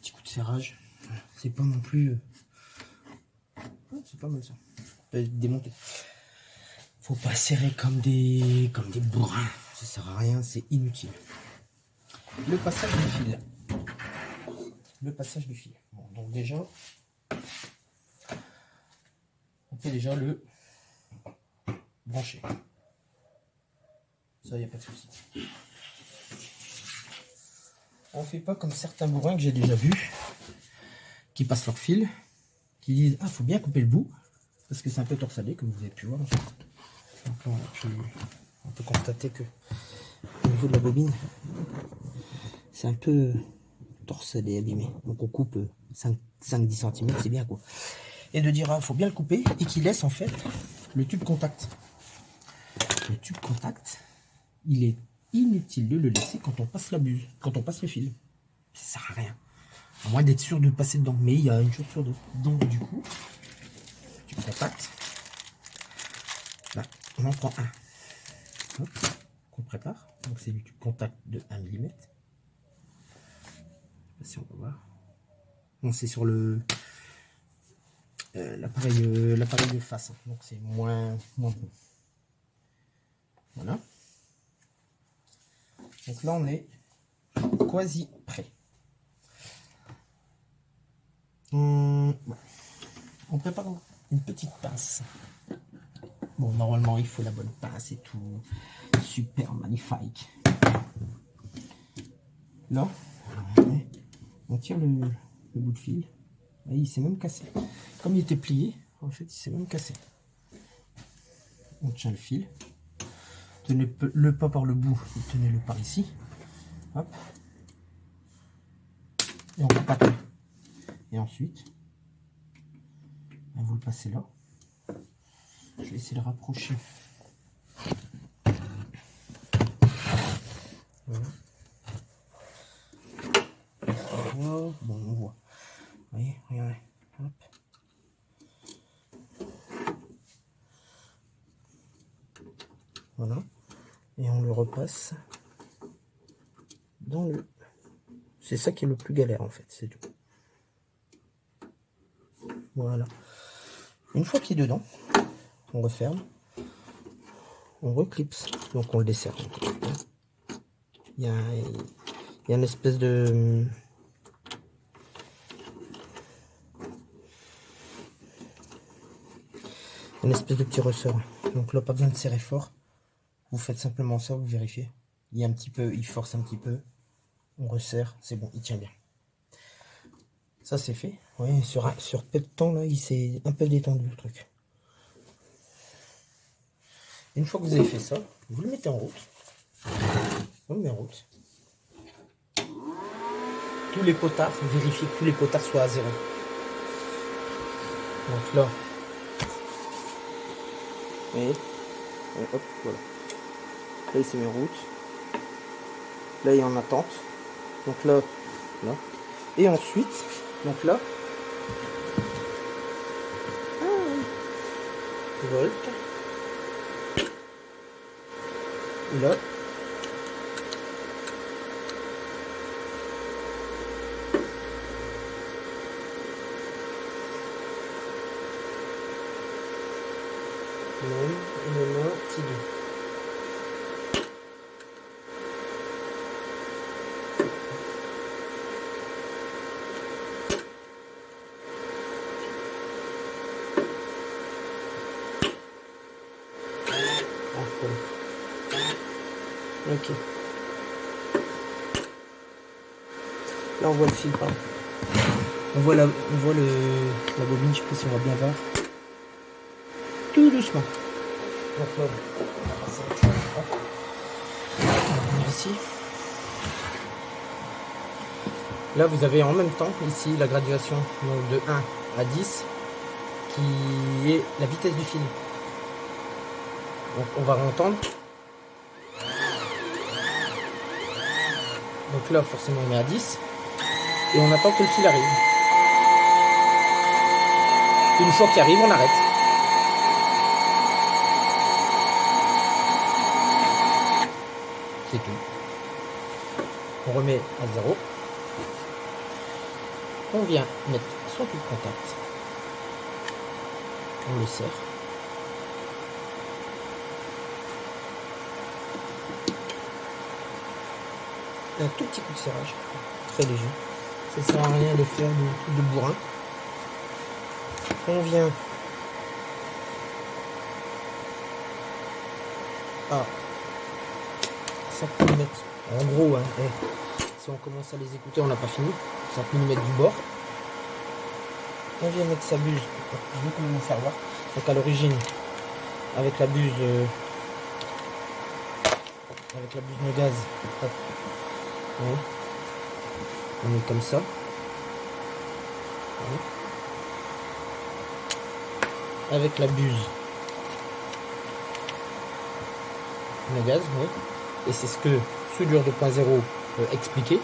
Petit coup de serrage. C'est pas non plus... c'est pas mal ça. On peut démonter. Faut pas serrer comme des bourrins. Ça sert à rien, c'est inutile. Le passage du fil. Le passage du fil. Bon, donc déjà, on peut déjà le brancher. Ça, il n'y a pas de souci. On fait pas comme certains bourrins que j'ai déjà vus, qui passent leur fil, qui disent ah faut bien couper le bout parce que c'est un peu torsadé comme vous avez pu voir. En fait. Donc là, on peut constater que au niveau de la bobine, c'est un peu torsadé, abîmé. Donc on coupe 5-10 cm, c'est bien quoi. Et de dire ah faut bien le couper et qu'il laisse en fait le tube contact. Le tube contact, il est inutile de le laisser quand on passe la buse, quand on passe le fil. Ça sert à rien. À moins d'être sûr de passer dedans. Mais il y a une chose sur deux. Donc du coup, tu contact. Là, on en prend un. Hop, qu'on prépare. Donc c'est du tube contact de 1 mm. Je sais pas si on va voir. Non, c'est sur le l'appareil de face. Donc c'est moins bon. Voilà. Donc là on est quasi prêt. On prépare une petite pince. Bon, normalement il faut la bonne pince et tout. Super magnifique. Là, on tire le bout de fil. Et il s'est même cassé. Comme il était plié, en fait il s'est même cassé. On tient le fil. Tenez-le pas par le bout, tenez-le par ici. Hop. Et on va taper. Et ensuite, vous le passez là. Je vais essayer de rapprocher. Voilà. Bon, on voit. Vous voyez, regardez. Hop. Voilà. Et on le repasse dans le... C'est ça qui est le plus galère en fait, c'est tout. Voilà. Une fois qu'il est dedans, on referme, on reclipse, donc on le dessert. Il y a une espèce de... petit ressort. Donc là, pas besoin de serrer fort. Vous faites simplement ça, vous vérifiez. Il y a un petit peu, il force un petit peu. On resserre, c'est bon, il tient bien. Ça c'est fait. Oui, sur peu de temps là, il s'est un peu détendu le truc. Une fois que vous avez fait ça, vous le mettez en route. On le met en route. Tous les potards, vérifiez que tous les potards soient à 0. Donc là, et hop, voilà. Là il s'est mis en route. Là il est en attente. Donc là, là. Et ensuite, donc là, volt. Et là, une main, petit deux. Ok. Là on voit le fil par là. On voit la bobine, je sais pas si on va bien voir. Tout doucement. Donc là, on va passer à autre chose. Hop. On va venir ici. Là vous avez en même temps ici la graduation donc de 1 à 10 qui est la vitesse du fil. Donc on va entendre. Donc là forcément on met à 10 et on attend que le fil arrive. Une fois qu'il arrive, on arrête. C'est tout. On remet à 0. On vient mettre son tout de contact. On le serre. Un tout petit coup de serrage, très léger. Ça sert à rien de faire de bourrin. On vient à 5 mm. En gros, hein, si on commence à les écouter, on n'a pas fini. 5 mm du bord. On vient mettre sa buse. Je vais comment faire voir. Donc à l'origine, avec la buse de gaz, hop. Ouais. On est comme ça. Ouais. Avec la buse de gaz, ouais. Et c'est ce que soudure 2.0 expliquait,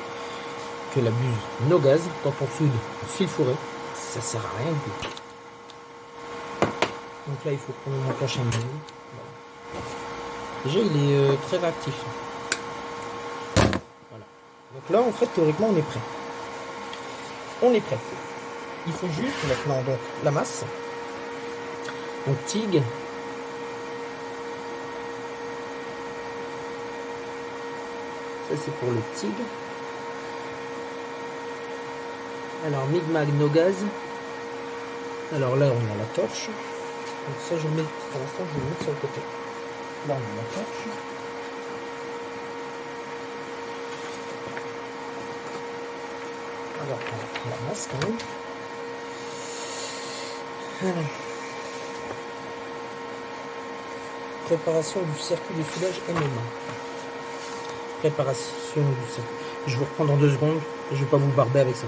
que la buse no gaz, quand on soude en fil fourré, ça sert à rien du tout. Donc là il faut qu'on enclenche un peu. Voilà. Déjà il est très réactif. Voilà. Donc là en fait théoriquement on est prêt. On est prêt. Il faut juste maintenant donc la masse. Donc TIG. Ça c'est pour le TIG. Alors Migmag no gaz. Alors là on a la torche. Donc ça je mets pour l'instant je vais le mettre sur le côté. Là on a la torche. Alors on a la masse quand même. Alors. Préparation du circuit de soudage MMA. Préparation du circuit. Je vais reprendre en 2 secondes. Je vais pas vous barber avec ça.